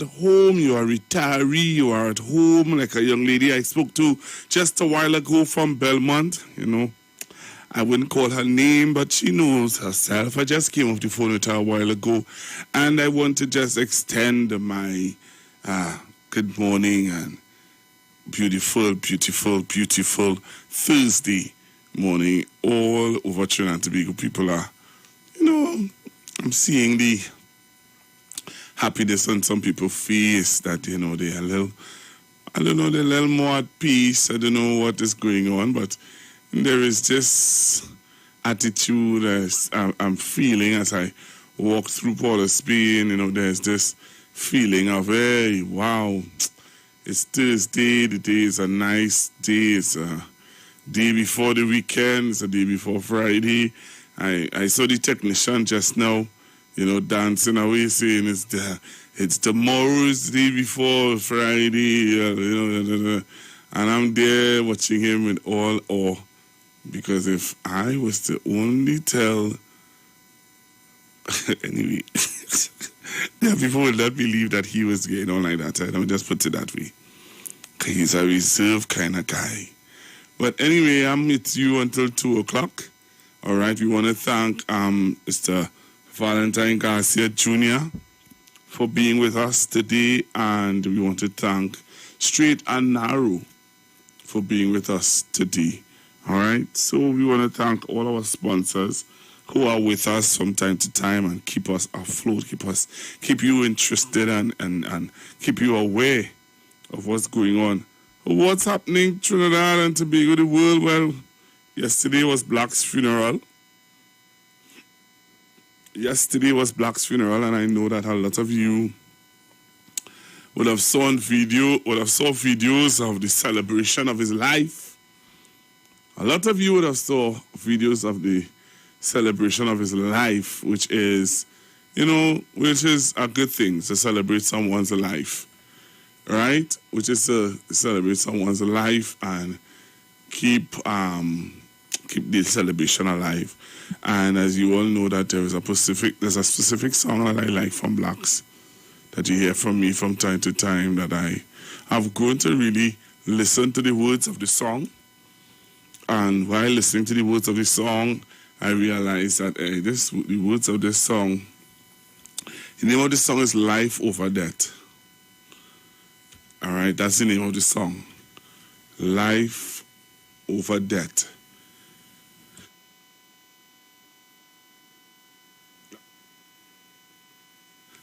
home, you are a retiree, you are at home, like a young lady I spoke to just a while ago from Belmont, I wouldn't call her name, but she knows herself. I just came off the phone with her a while ago, and I want to just extend my good morning and beautiful, beautiful, beautiful Thursday morning all over Trinidad and Tobago. People are, I'm seeing the happiness on some people's face that, they're a little, they're a little more at peace. I don't know what is going on, but there is this attitude as I'm feeling as I walk through Port of Spain. There's this feeling of, hey, wow, it's Thursday, the day is a nice day, it's a day before the weekend, it's a day before Friday. I saw the technician just now, dancing away, saying it's tomorrow's day before Friday, and I'm there watching him with all awe, because if I was to only tell, anyway, there are people will not believe that he was getting on like that. Let me just put it that way. He's a reserved kind of guy. But anyway, I'm with you until 2 o'clock. All right, we want to thank Mr. Valentine Garcia Jr. for being with us today, and we want to thank Straight and Narrow for being with us today. All right, so we want to thank all our sponsors who are with us from time to time and keep us afloat, keep you interested and keep you aware of what's going on. What's happening Trinidad and Tobago, the world? Well, yesterday was Black's funeral. And I know that a lot of you would have saw videos of the celebration of his life. A lot of you would have saw videos of the celebration of his life, which is a good thing to celebrate someone's life, right? Which is to celebrate someone's life and keep the celebration alive. And as you all know, that there's a specific song that I like from Blacks that you hear from me from time to time, that I have grown to really listen to the words of the song. And while listening to the words of the song, I realized that the words of this song, the name of the song is Life Over Death. All right, that's the name of the song. Life Over Death.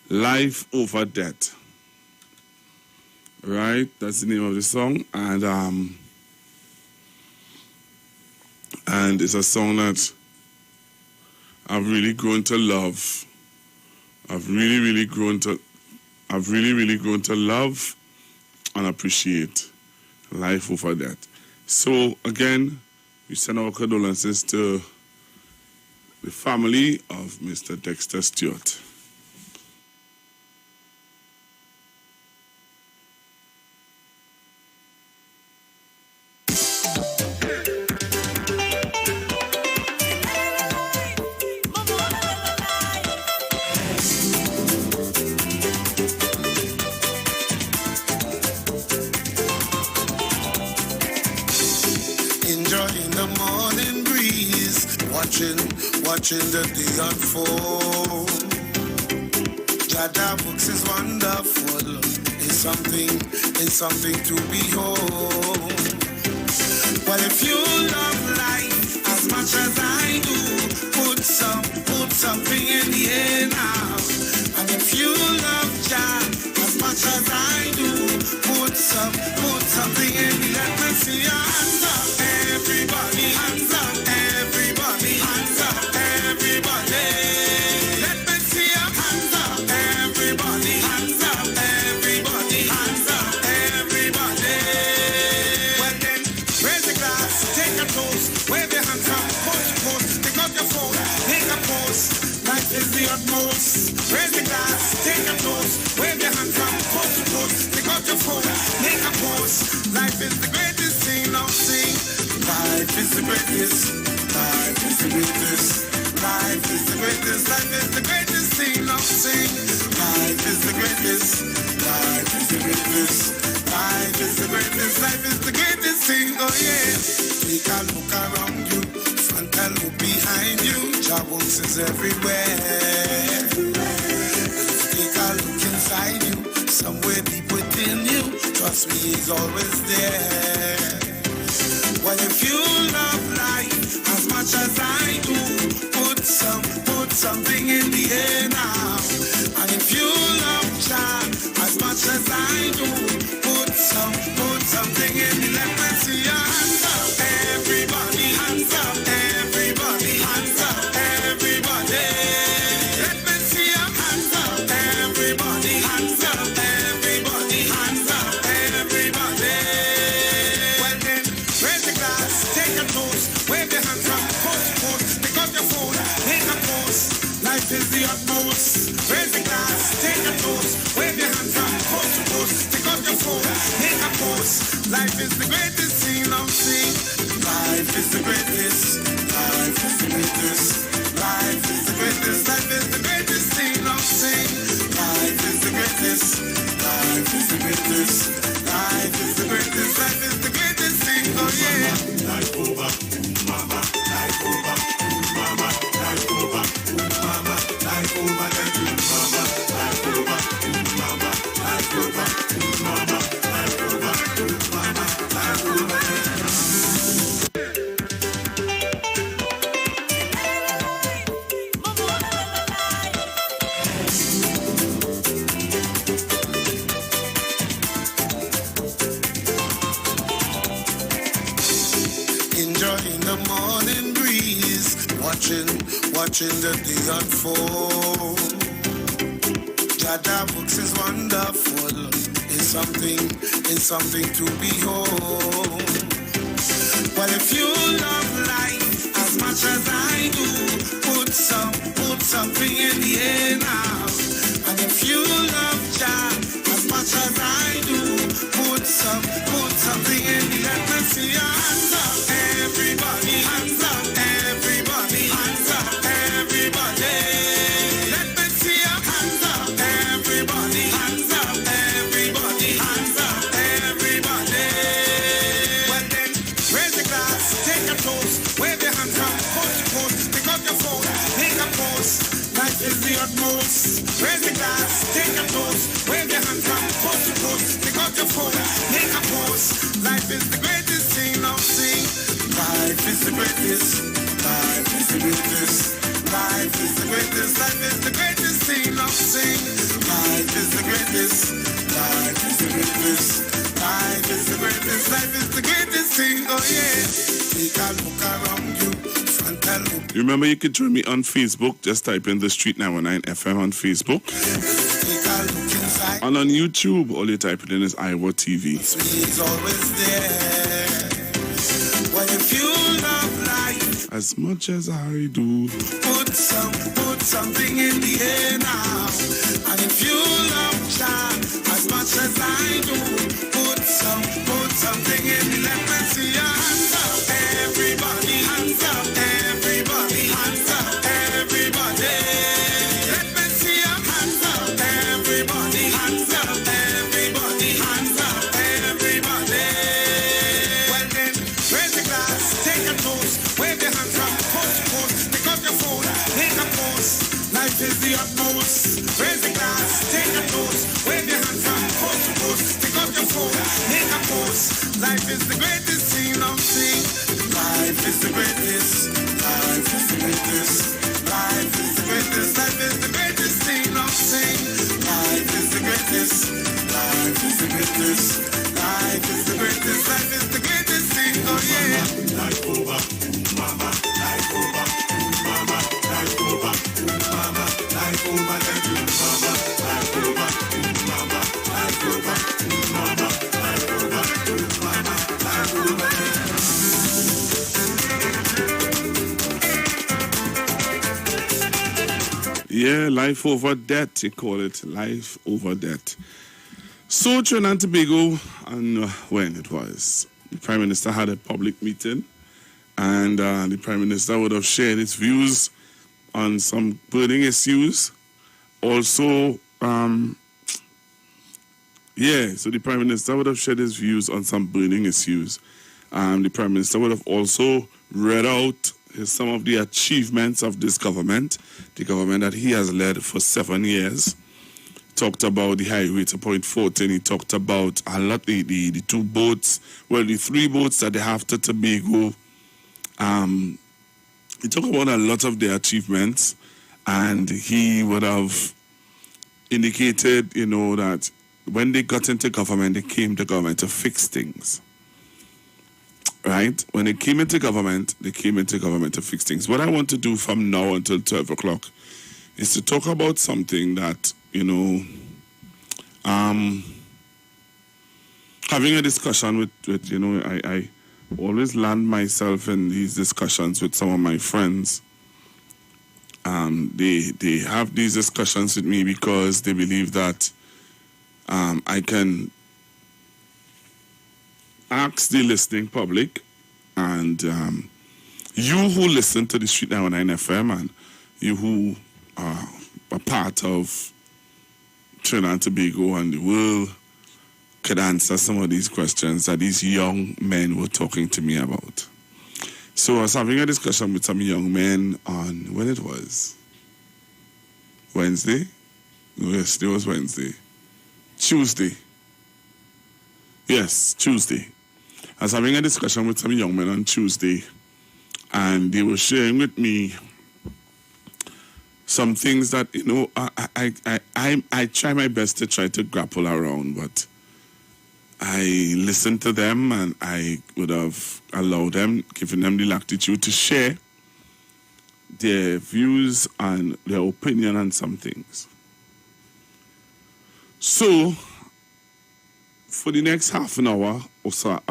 Life Over Death. Right? That's the name of the song. And it's a song that I've really grown to love. I've really grown to love and appreciate. Life Over Death. So again, we send our condolences to the family of Mr. Dexter Stewart. Watching the day unfold. Jada books is wonderful. It's something to behold. But if you love life as much as I do, put something in the air now. And if you love Jah as much as I do, put something in the air. Let me see your hands up, everybody, hands up, everybody, hands up. Everybody, let me see your hands up. Everybody, hands up. Everybody, hands up. Everybody. Well then, raise the glass, take a toast, wave your hands up, coast to coast. Pick up your phone, make a post. Life is the utmost. Raise the glass, take a toast, wave your hands up, coast to coast. Pick up your phone, make a post. Life is the greatest thing, now sing. Life is the greatest. Life is the greatest. Life is the greatest, life is the greatest thing, now sing. Life is the greatest, Life is the greatest. Life is the greatest. Life is the greatest thing. Oh yeah. Take a look around you, front and look behind you. Jah works is everywhere. Take a look inside you, somewhere deep within you. Trust me, He's always there. Well, if you love life as much as I do, put something in the air now. And if you love Jah as much as I do, put something in the. Let me see your hands up, everybody, hands up, everybody, hands up, everybody. Let me see your hands up, everybody, hands up, everybody, hands up, everybody. Well then, raise the glass, take a toast, wave your hands from coast to coast, pick up your phone, take a post. Life is the utmost. Raise the glass, take a toast, wave your hands from coast to coast, pick up your phone, take a post. Life is the greatest thing I've seen. Life is the greatest. Life is the greatest. Life is the greatest. Life is the greatest thing I've seen. Life is the greatest. Life is the greatest. Life is the greatest. Life is the greatest thing. Oh yeah. Life over, mama. Life over, mama. Life over, mama. Life over, thank you, mama. Life over, mama. Life over, mama. Life over, mama. Life over. Enjoying the morning breeze, watching the day unfold. Jada books is wonderful. It's something to behold. Well, if you love life as much as I do, put something in the air now. And if you love Jah as much as I do, put something in the. Let me see your hands up, everybody, hands up, everybody, hands up, everybody. Let me see your hands up, everybody, hands up, everybody, hands up, everybody. Well then, raise the glass, take a toast, wave your hands from coast to coast, pick up your phone, take a post. Life is the utmost. Raise the glass, take a toast, wave your hands from coast to coast, pick up your phone, take a post. Life is the greatest thing I've seen. Life is the greatest. Life is the greatest. Life is the greatest. Life is the greatest thing I've seen. Life is the greatest. Life is the greatest. Life is the greatest. Life is the greatest thing. Oh yeah. Take a look around you. Front and look. You remember you could join me on Facebook. Just type in The Street 919 FM on Facebook. Take a look inside. And on YouTube, all you type it in is Iwer TV. He's always there. Well, if you love life As much as I do. put something in the air now. And if you love Jah as much as I do, put something in the. Let me see your hands up, everybody, hands up, everybody, hands up, everybody. Let me see your hands up, everybody, hands up, everybody, hands up, everybody. Well then, raise the glass, take a toast, wave your hands from coast to coast, pick up your phone, take a post. Life is the utmost. Raise the glass, take a toast, wave your hands from coast to coast, pick up your phone, take a post. Life is the greatest thing I've seen. Life is the greatest. Life is the greatest. Life is the greatest. Life is the greatest thing I've seen. Life is the greatest. Life is the greatest. Life is the greatest. Life is the greatest thing. Oh yeah. Life over, mama. Life over, mama. Life over, mama. Life over, thank you, mama. Life over, mama. Life over, mama. Life over, mama. Life over. Yeah, life over debt, you call it. Life over debt. So Trinidad and Tobago, and when it was, the Prime Minister had a public meeting, and the Prime Minister would have shared his views on some burning issues. Also, Yeah, so the Prime Minister would have shared his views on some burning issues. The Prime Minister would have also read out some of the achievements of this government, the government that he has led for 7 years. Talked about the highway to Point 14. He talked about a lot, the 2 boats, well, the 3 boats that they have to Tobago. He talked about a lot of their achievements, and he would have indicated, that when they got into government, they came to government to fix things. Right? When they came into government, to fix things. What I want to do from now until 12 o'clock is to talk about something that, having a discussion with I always land myself in these discussions with some of my friends. They have these discussions with me because they believe that I can ask the listening public and you who listen to the Street 919 FM and you who are a part of Trinidad and Tobago and the world could answer some of these questions that these young men were talking to me about. So I was having a discussion with some young men on, when it was? Wednesday? No, yes, it was Wednesday. Tuesday. Yes, Tuesday. I was having a discussion with some young men on Tuesday, and they were sharing with me some things that, I try my best to try to grapple around, but I listened to them and I would have allowed them, given them the latitude to share their views and their opinion on some things. So, for the next half an hour, for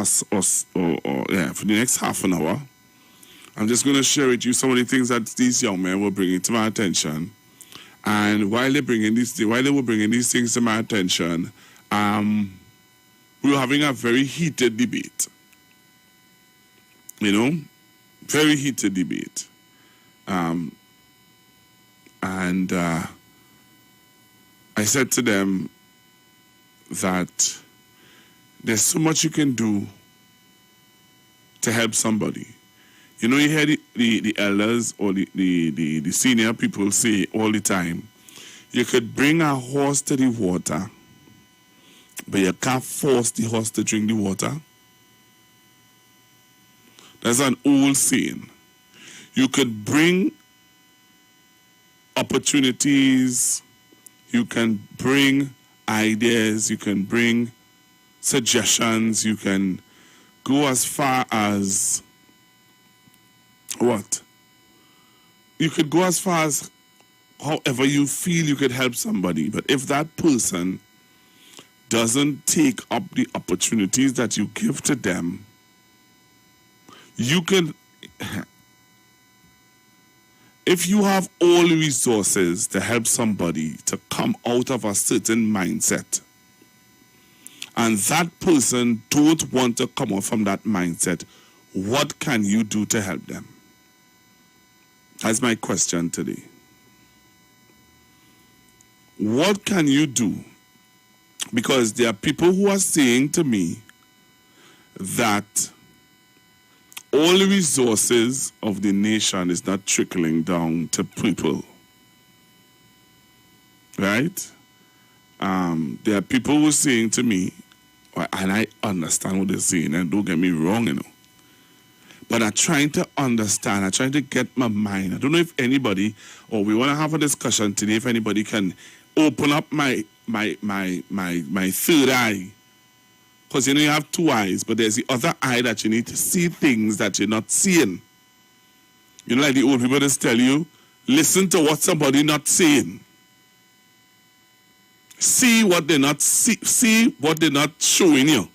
the next half an hour, I'm just going to share with you some of the things that these young men were bringing to my attention. And while they were bringing these things to my attention, we were having a very heated debate. Very heated debate. And I said to them that there's so much you can do to help somebody. You hear the elders or the senior people say all the time, you could bring a horse to the water, but you can't force the horse to drink the water. That's an old saying. You could bring opportunities, you can bring ideas, you can bring suggestions, you can go as far as what? You could go as far as however you feel you could help somebody, but if that person doesn't take up the opportunities that you give to them, you can, if you have all the resources to help somebody to come out of a certain mindset, and that person don't want to come out from that mindset, what can you do to help them? That's my question today. What can you do? Because there are people who are saying to me that all the resources of the nation is not trickling down to people. Right? There are people who are saying to me, and I understand what they're saying, and don't get me wrong, but I'm trying to understand, I'm trying to get my mind. I don't know if anybody, or we want to have a discussion today, if anybody can open up my third eye. Because you have 2 eyes, but there's the other eye that you need to see things that you're not seeing. Like the old people just tell you, listen to what somebody not saying. See what they're not see what they're not showing you.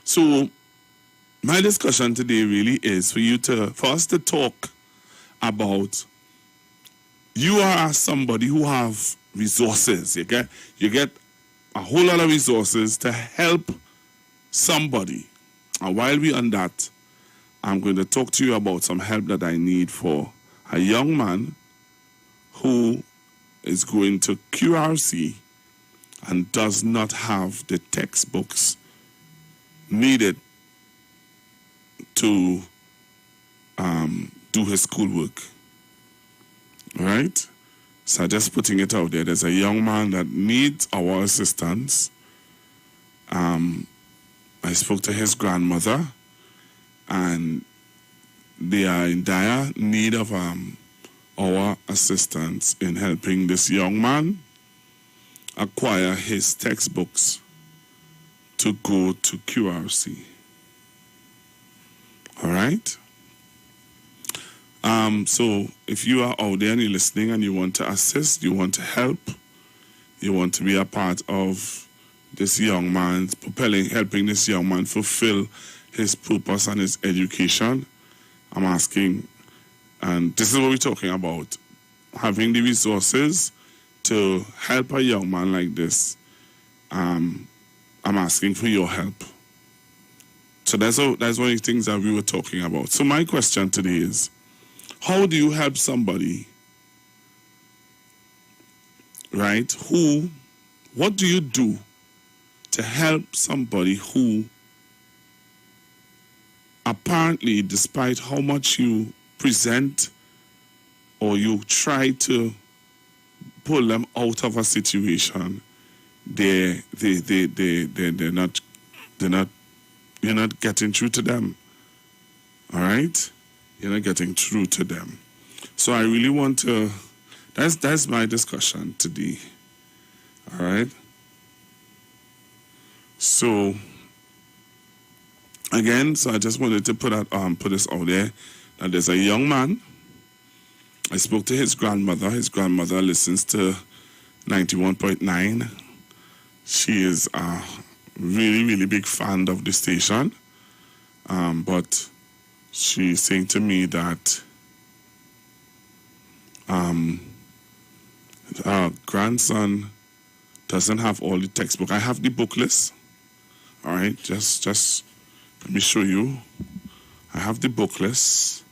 So my discussion today really is for us to talk about, you are somebody who have resources. You get a whole lot of resources to help somebody. And while we're on that, I'm going to talk to you about some help that I need for a young man who is going to QRC and does not have the textbooks needed to do his schoolwork. All right? So just putting it out there. There's a young man that needs our assistance. I spoke to his grandmother, and they are in dire need of our assistance in helping this young man acquire his textbooks to go to QRC. All right? So if you are out there and you're listening and you want to assist, you want to help, you want to be a part of this young man's helping this young man fulfill his purpose and his education, I'm asking, and this is what we're talking about, having the resources to help a young man like this. I'm asking for your help. So that's one of the things that we were talking about. So my question today is, how do you help somebody, right? What do you do to help somebody who apparently, despite how much you present or you try to pull them out of a situation, you're not getting through to them. All right? You're not getting through to them. So I really want to, that's my discussion today. All right? So, again, so I just wanted to put this out there, that there's a young man. I spoke to his grandmother. His grandmother listens to 91.9. She is a really, really big fan of the station. But she's saying to me that her grandson doesn't have all the textbook. I have the book list. All right, just let me show you. I have the book list.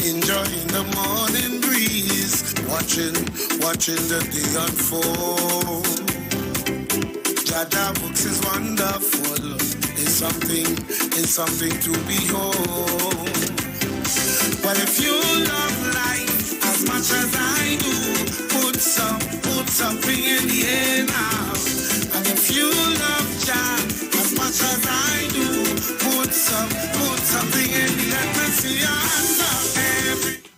Enjoying the morning breeze, watching the day unfold. Jada books is wonderful. It's something to behold. Well, if you love life as much as I do, put something in the air now. And if you love Jah as much as I do, put something in the atmosphere.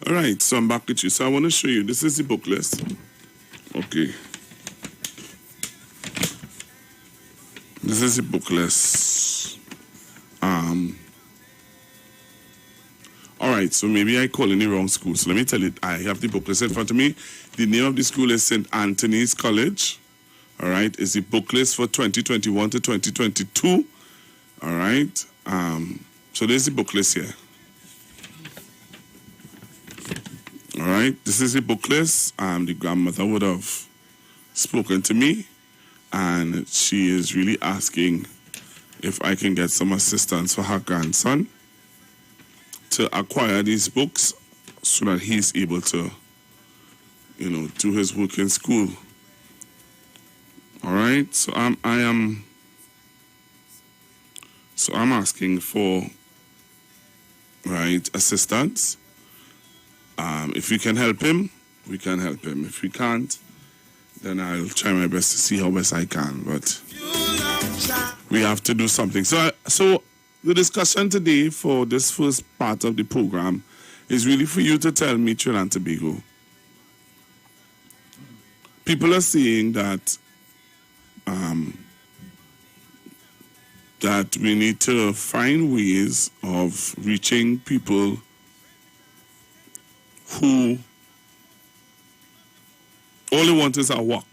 All right, so I'm back with you. So I want to show you. This is the book list. Okay. This is the book list. All right, so maybe I call in the wrong school. So let me tell you, I have the book list in front of me. The name of the school is St. Anthony's College. All right, it's the book list for 2021 to 2022. All right, so there's the book list here. All right, this is the book list. The grandmother would have spoken to me, and she is really asking if I can get some assistance for her grandson to acquire these books so that he's able to, do his work in school. All right, so I'm asking for, right, assistance. If we can help him, we can help him. If we can't, then I'll try my best to see how best I can. But we have to do something. So the discussion today for this first part of the program is really for you to tell me, Trinidad and Tobago. People are saying that that we need to find ways of reaching people who all they want is a walk.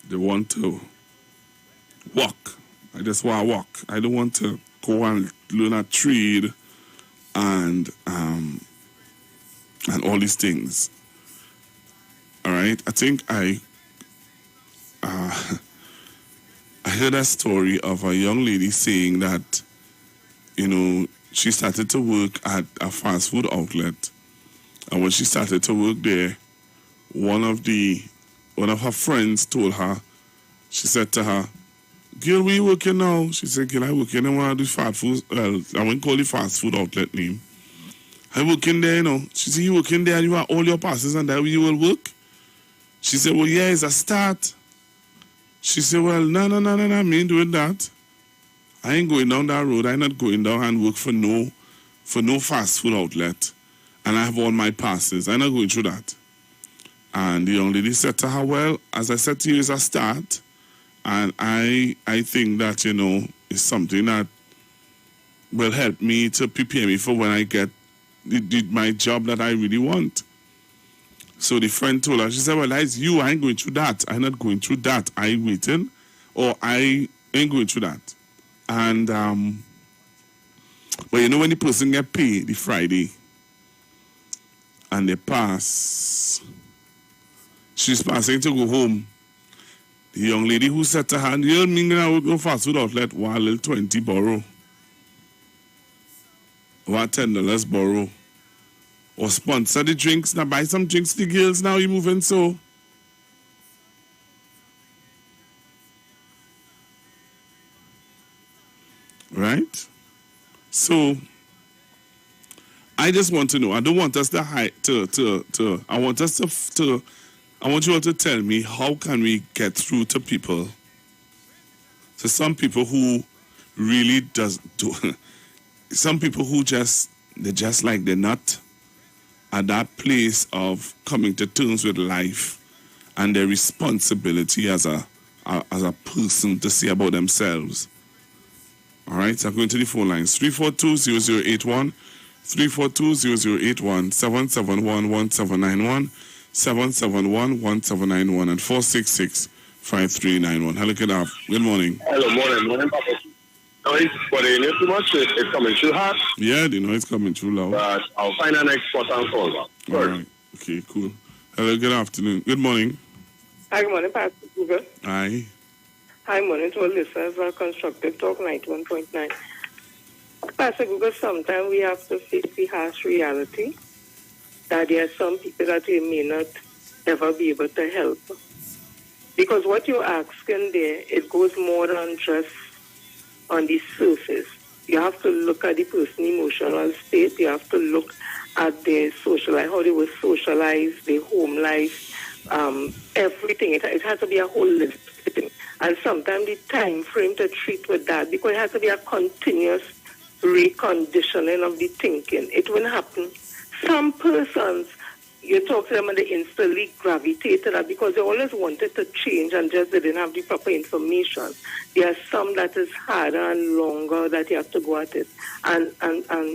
They want to walk. I just want to walk. I don't want to go and learn a trade and all these things. All right. I think I heard a story of a young lady saying that, she started to work at a fast food outlet. And when she started to work there, one of her friends told her, she said to her, "Girl, where you working now?" She said, "Girl, I working in one of the fast food, well, I won't call it fast food outlet name. I working there, She said, "You working there and you have all your passes and that you will work?" She said, "Well, yeah, it's a start." She said, "Well, no, me ain't doing that. I ain't going down that road. I'm not going down and work for no fast food outlet. And I have all my passes. I'm not going through that." And the young lady said to her, "Well, as I said to you, it's a start. And I think that, is something that will help me to prepare me for when I get my job that I really want." So the friend told her, she said, "Well, that's you. I ain't going through that. I'm not going through that. I waiting, or I ain't going through that." And, when the person get paid the Friday and they pass, she's passing to go home. The young lady who said to her, "You mean I would go fast food outlet, one little 20 borrow, or $10 borrow, or sponsor the drinks, now buy some drinks to the girls, now you moving so." Right? So I just want to know. I don't want us to I want us I want you all to tell me, how can we get through to people? So some people who really some people who they're not at that place of coming to terms with life and their responsibility as a person to see about themselves. All right, so I'm going to the phone lines. 342-0081, 342-0081, 771-1791, 771-1791, and 466-5391. Hello, good morning. Hello, morning, Papa. Noise, but the noise too much, it's coming too hard. Yeah, the noise coming too loud. But I'll find an next spot and call back. All right, okay, cool. Hello, good afternoon. Good morning. Hi, good morning, Pastor Google. Hi. Hi, morning to all listeners of Constructive Talk 91.9. Pastor Google, sometimes we have to face the harsh reality that there are some people that we may not ever be able to help. Because what you're asking there, it goes more than just on the surface. You have to look at the person's emotional state. You have to look at their social life, how they were socialized, their home life, everything. It has to be a holistic thing. And sometimes the time frame to treat with that, because it has to be a continuous reconditioning of the thinking. It will happen. Some persons, you talk to them and they instantly gravitate to that because they always wanted to change and just they didn't have the proper information. There are some that is harder and longer that you have to go at it. And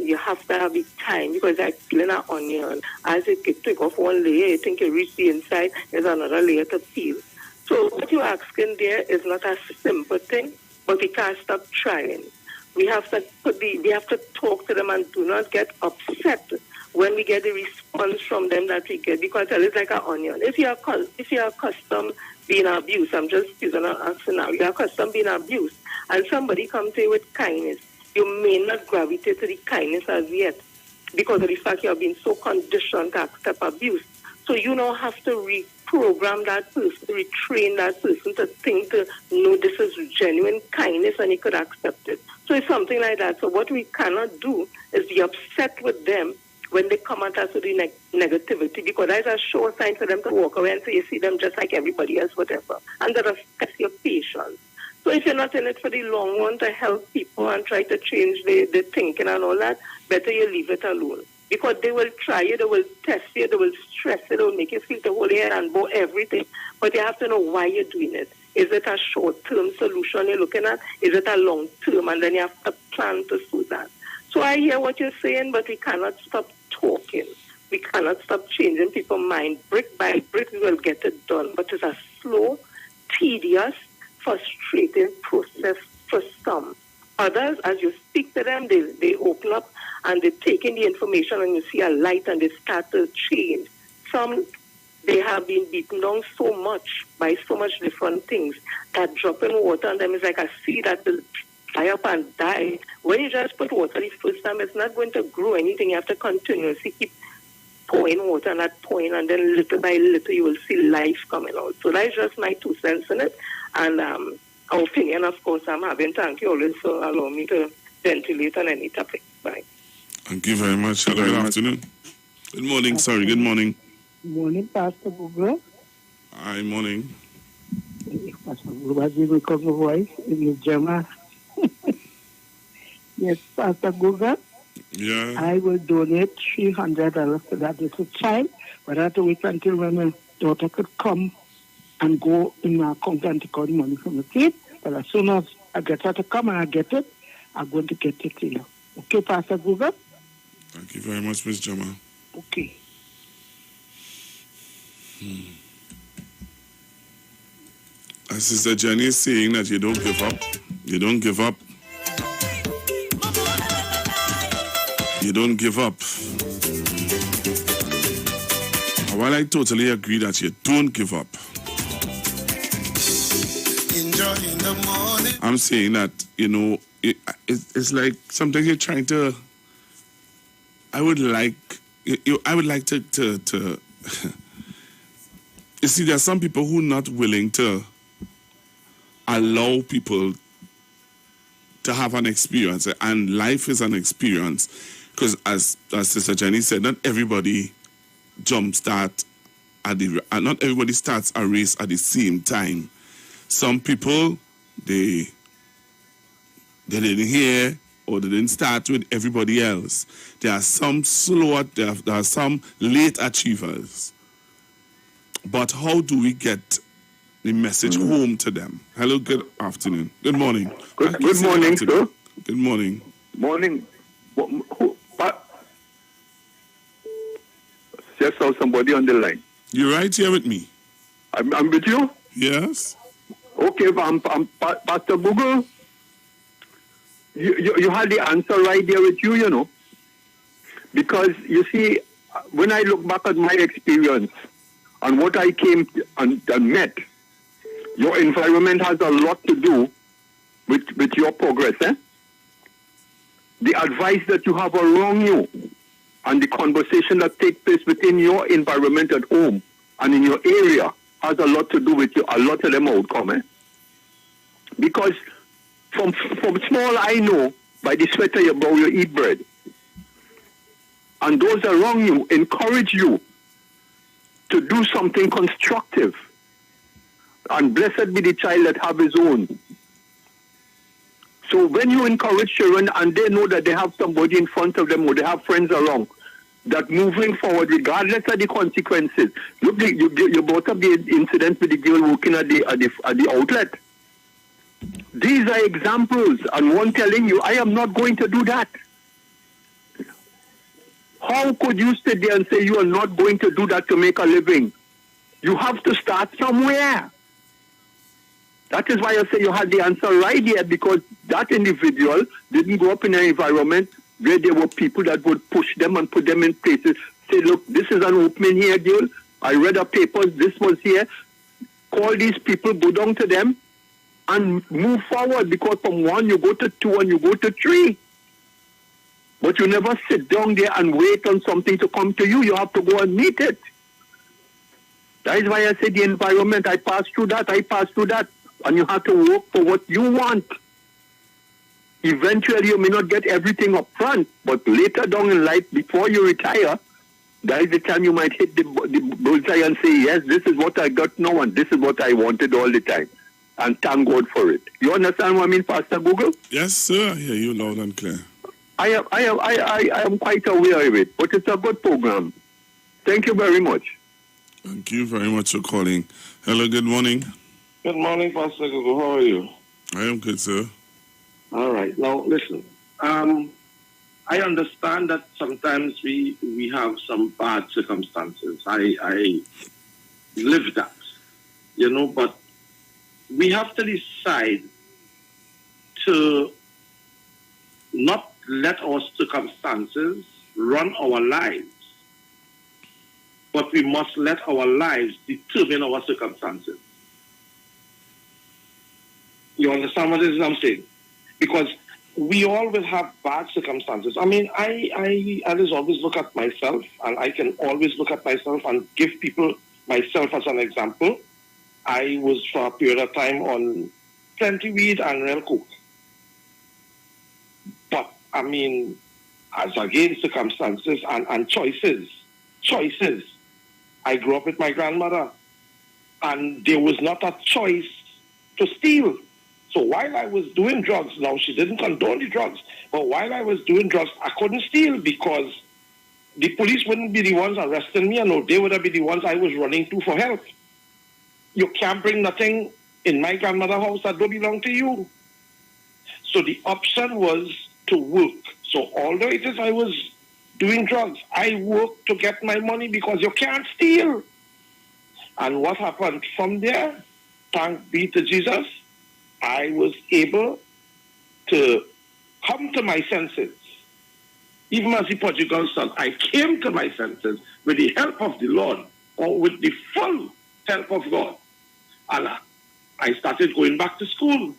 you have to have the time because it's like peeling an onion. As it take off one layer, you think you reach the inside, there's another layer to peel. So what you're asking there is not a simple thing, but we can't stop trying. We have to talk to them and do not get upset when we get the response from them that we get, because it's like an onion. If you're accustomed being abused, I'm just using a scenario, you're accustomed being abused, and somebody comes to you with kindness, you may not gravitate to the kindness as yet, because of the fact you have been so conditioned to accept abuse. So you now have to reprogram that person, retrain that person to think, to know this is genuine kindness and he could accept it. So it's something like that. So what we cannot do is be upset with them when they come at us with the negativity, because that's a sure sign for them to walk away and say, you see them just like everybody else, whatever. And that affects your patience. So if you're not in it for the long run to help people and try to change their thinking and all that, better you leave it alone. Because they will try you, they will test you, they will stress you, they will make you feel to hold your head and bow everything. But you have to know why you're doing it. Is it a short-term solution you're looking at? Is it a long-term? And then you have to plan to do that. So I hear what you're saying, but we cannot stop talking. We cannot stop changing people's mind. Brick by brick, we will get it done. But it's a slow, tedious, frustrating process for some. Others, as you speak to them, they open up and they take in the information and you see a light and they start to change. Some, they have been beaten down so much by so much different things that dropping water on them is like a seed that will fly up and die. When you just put water the first time, it's not going to grow anything. You have to continuously keep pouring water and not pouring, and then little by little you will see life coming out. So that's just my 2 cents in it. And our opinion, of course, I'm having. Thank you always for allowing me to ventilate on any topic. Bye. Thank you very much. Hello, good afternoon. Good morning, sorry, good morning. Morning, Pastor Google. Hi, morning. Pastor Google, as you recover my voice in your Gemma. Yes, Pastor Google. Yeah. I will donate $300 for that little child, but I have to wait until when my daughter could come and go in my account and take out the money from the kid. But as soon as I get her to come and I get it, I'm going to get it to you. Okay, Pastor Google? Thank you very much, Miss Jama. Okay. As Sister Jenny is saying that you don't give up. You don't give up. You don't give up. While I totally agree that you don't give up, Enjoy in the morning. I'm saying that, it's like sometimes you're trying to. I would like to you see, there are some people who are not willing to allow people to have an experience, and life is an experience. Because as Sister Jenny said, not everybody jumpstart not everybody starts a race at the same time. Some people they didn't hear or they didn't start with everybody else. There are some slow, there are some late achievers. But how do we get the message home to them? Hello, good afternoon. Good morning. Good morning, sir. Good morning. Morning. Just saw somebody on the line. You're right here with me. I'm with you? Yes. Okay, I'm Pastor Google. You had the answer right there with you, Because, you see, when I look back at my experience and what I came and met, your environment has a lot to do with your progress, The advice that you have around you and the conversation that takes place within your environment at home and in your area has a lot to do with a lot of them outcome, Because from small I know, by the sweat of your brow you eat bread. And those around you encourage you to do something constructive. And blessed be the child that have his own. So when you encourage children and they know that they have somebody in front of them or they have friends around, that moving forward, regardless of the consequences, look, you brought up the incident with the girl working at the outlet. These are examples, and one telling you, I am not going to do that. How could you sit there and say you are not going to do that to make a living? You have to start somewhere. That is why I say you had the answer right here, because that individual didn't grow up in an environment where there were people that would push them and put them in places. Say, look, this is an opening here, girl. I read the papers, this was here. Call these people, go down to them, and move forward, because from 1 you go to 2 and you go to 3. But you never sit down there and wait on something to come to you. You have to go and meet it. That is why I say the environment, I passed through that. And you have to work for what you want. Eventually you may not get everything up front, but later down in life, before you retire, that is the time you might hit the bullseye and say, yes, this is what I got now and this is what I wanted all the time. And thank God for it. You understand what I mean, Pastor Google? Yes, sir. I hear you loud and clear. I am quite aware of it, but it's a good program. Thank you very much. Thank you very much for calling. Hello, good morning. Good morning, Pastor Google. How are you? I am good, sir. All right. Now, listen. I understand that sometimes we have some bad circumstances. I live that, but we have to decide to not let our circumstances run our lives. but we must let our lives determine our circumstances. You understand what it is I'm saying? Because we all will have bad circumstances. I mean, I always look at myself, and I can always look at myself and give people myself as an example. I was for a period of time on plenty weed and real coke. But, I mean, as again, circumstances and choices, I grew up with my grandmother, and there was not a choice to steal. So while I was doing drugs, now she didn't condone the drugs, but while I was doing drugs, I couldn't steal because the police wouldn't be the ones arresting me, and they would have been the ones I was running to for help. You can't bring nothing in my grandmother's house that don't belong to you. So the option was to work. So although it is I was doing drugs, I worked to get my money because you can't steal. And what happened from there, thanks be to Jesus, I was able to come to my senses. Even as the prodigal son, I came to my senses with the help of the Lord, or with the full help of God. And I started going back to school,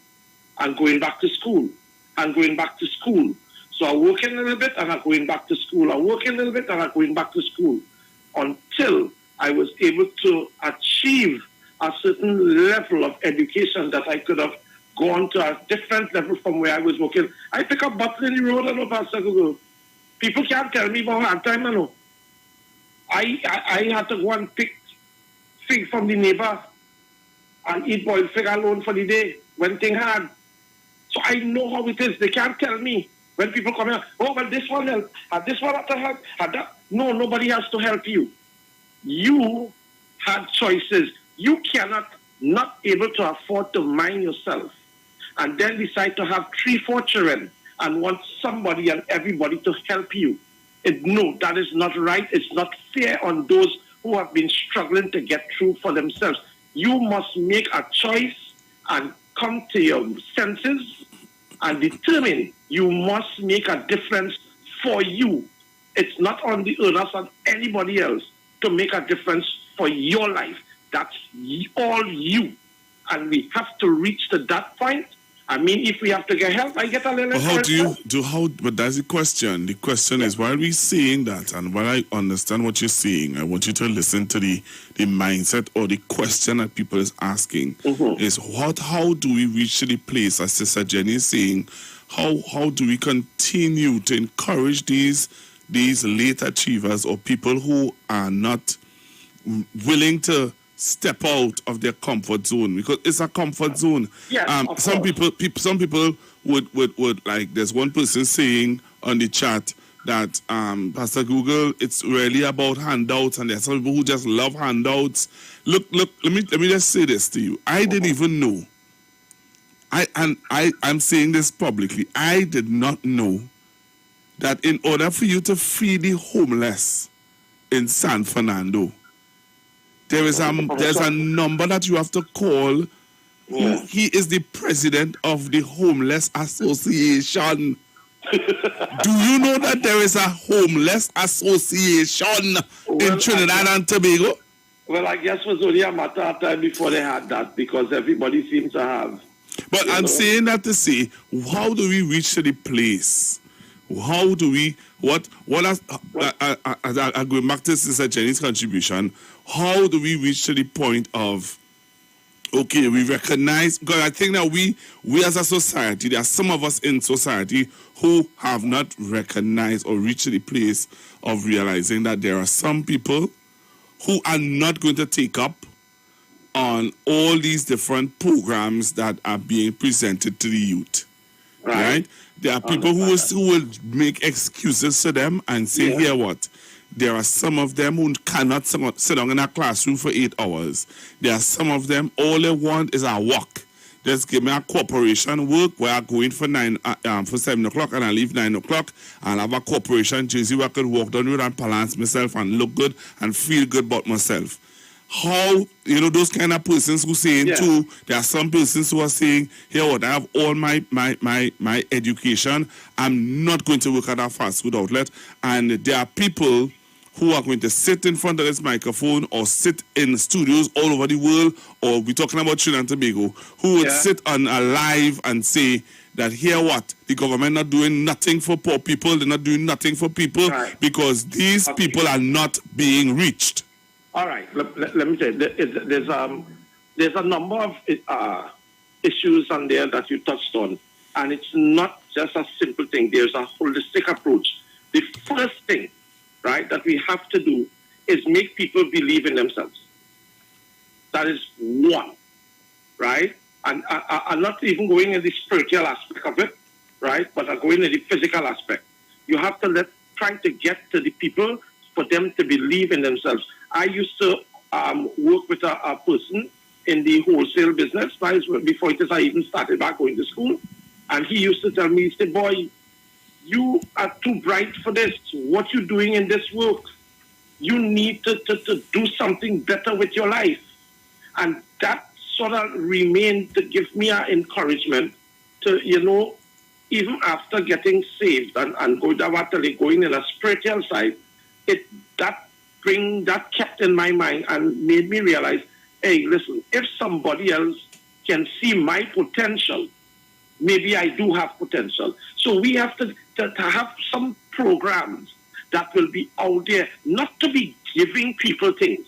and going back to school, and going back to school. So I'm working a little bit, and I'm going back to school. I'm working a little bit, and I'm going back to school, until I was able to achieve a certain level of education that I could have gone to a different level from where I was working. I pick up bottle in the road, I know, Pastor Google. People can't tell me about hard time, I know. I had to go and pick fig from the neighbor and eat boiled fig alone for the day when things hard. So I know how it is. They can't tell me when people come here, oh, well, this one help, and this one have to help, and that. No, nobody has to help you. You had choices. You cannot not able to afford to mind yourself and then decide to have 3-4 children and want somebody and everybody to help you. No, that is not right. It's not fair on those who have been struggling to get through for themselves. You must make a choice and come to your senses and determine you must make a difference for you. It's not on the onus on anybody else to make a difference for your life. That's all you. And we have to reach to that point. I mean, if we have to get help, I get a little help. But that's the question. The question is, while we're saying that, and while I understand what you're saying, I want you to listen to the mindset or the question that people is asking, is how do we reach the place, as Sister Jenny is saying, how do we continue to encourage these late achievers or people who are not willing to step out of their comfort zone, because it's a comfort zone. Yes, some people would like, there's one person saying on the chat that Pastor Google, it's really about handouts, and there's some people who just love handouts. Look, let me just say this to you. I didn't even know. I'm saying this publicly. I did not know that in order for you to feed the homeless in San Fernando, there's a number that you have to call. Yeah. He is the president of the Homeless Association. Do you know that there is a Homeless Association in Trinidad and Tobago? Well, I guess it was only a matter of time before they had that, because everybody seems to have. But I'm saying that to say, how do we reach to the place? How do we, as I go back to Sister Jenny's contribution, how do we reach to the point of, okay, we recognize, because I think that we as a society, there are some of us in society who have not recognized or reached to the place of realizing that there are some people who are not going to take up on all these different programs that are being presented to the youth. Right? There are people who will make excuses to them and say, here what? There are some of them who cannot sit down in a classroom for 8 hours. There are some of them, all they want is a walk. Just give me a corporation work where I go in for 7 o'clock and I leave 9 o'clock. I'll have a corporation jersey where I could walk down the road and balance myself and look good and feel good about myself. How, those kind of persons who saying too, there are some persons who are saying, here what, I have all my education, I'm not going to work at a fast food outlet. And there are people who are going to sit in front of this microphone or sit in studios all over the world, or we're talking about Trinidad and Tobago, who would sit on a live and say that here what? The government not doing nothing for poor people, they're not doing nothing for people because these people are not being reached. All right, let me say, there's a number of issues on there that you touched on, and it's not just a simple thing. There's a holistic approach. The first thing, right, that we have to do is make people believe in themselves. That is one, right? And I'm not even going in the spiritual aspect of it, right? But I'm going in the physical aspect. You have to try to get to the people for them to believe in themselves. I used to work with a person in the wholesale business before I even started back going to school. And he used to tell me, he said, boy, you are too bright for this. What you're doing in this work, you need to do something better with your life. And that sort of remained to give me an encouragement to, even after getting saved and going in a spiritual side, that kept in my mind and made me realize, hey, listen, if somebody else can see my potential, maybe I do have potential. So we have to have some programs that will be out there, not to be giving people things,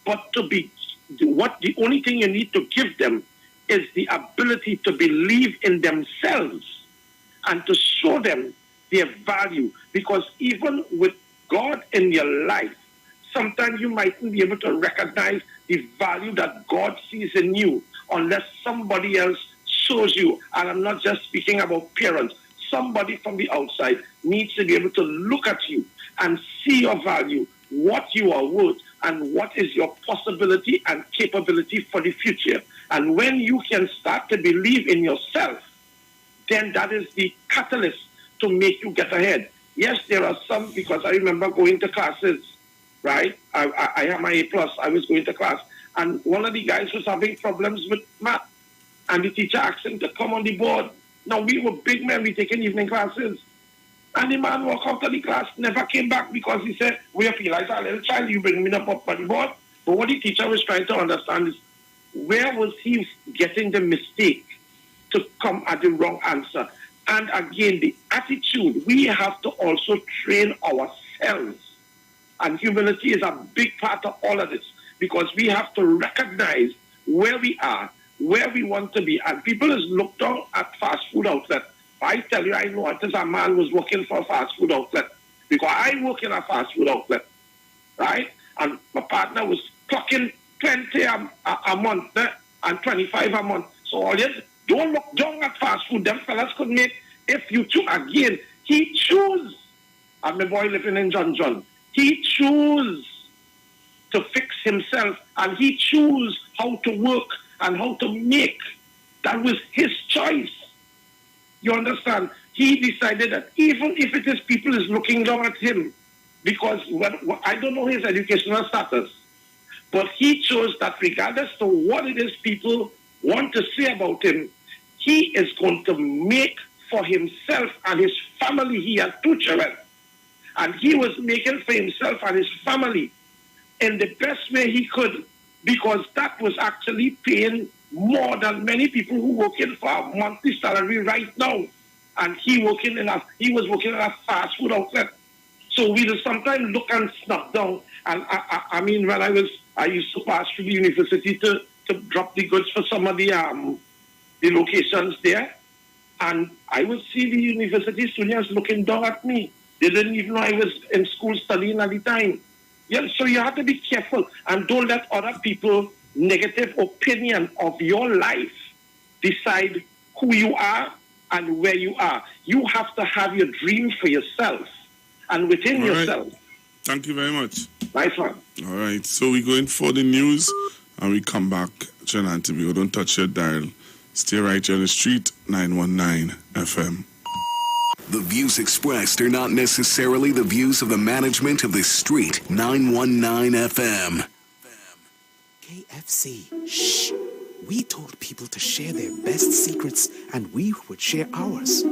but to be the only thing you need to give them is the ability to believe in themselves and to show them their value. Because even with God in your life, sometimes you mightn't be able to recognize the value that God sees in you unless somebody else shows you. And I'm not just speaking about parents. Somebody from the outside needs to be able to look at you and see your value, what you are worth, and what is your possibility and capability for the future. And when you can start to believe in yourself, then that is the catalyst to make you get ahead. Yes, there are some, because I remember going to classes, right? I have my A+, I was going to class, and one of the guys was having problems with math, and the teacher asked him to come on the board. Now, we were big men, we taking evening classes, and the man walked out of the class, never came back because he said, we feel like a little child, you bring me up on the board. But what the teacher was trying to understand is, where was he getting the mistake to come at the wrong answer? And again, the attitude, we have to also train ourselves. And humility is a big part of all of this, because we have to recognize where we are, where we want to be. And people is looked down at fast food outlet. I tell you, I know until a man was working for a fast food outlet, because I work in a fast food outlet, right? And my partner was clocking 20 a month and 25 a month. So all you don't look down at fast food. Them fellas could make, if you choose, again, he choose, and my boy living in John, he choose to fix himself, and he choose how to work and how to make. That was his choice. You understand? He decided that even if it is people is looking down at him, because I don't know his educational status, but he chose that regardless of what it is people want to say about him, he is going to make for himself and his family. He had 2 children, and he was making for himself and his family in the best way he could, because that was actually paying more than many people who working for a monthly salary right now. And he was working in a fast food outlet. So we just sometimes look and snap down. And I mean, when I used to pass through the university to drop the goods for some of the locations there, and I would see the university students looking down at me. They didn't even know I was in school studying at the time. Yeah, so you have to be careful and don't let other people negative opinion of your life decide who you are and where you are. You have to have your dream for yourself and within yourself. Thank you very much. Nice one. All right, so we're going for the news and we come back. Trinidad and Tobago, don't touch your dial. Stay right here on the street, 919 FM. The views expressed are not necessarily the views of the management of the street, 919 FM. KFC. Shh. We told people to share their best secrets, and we would share ours.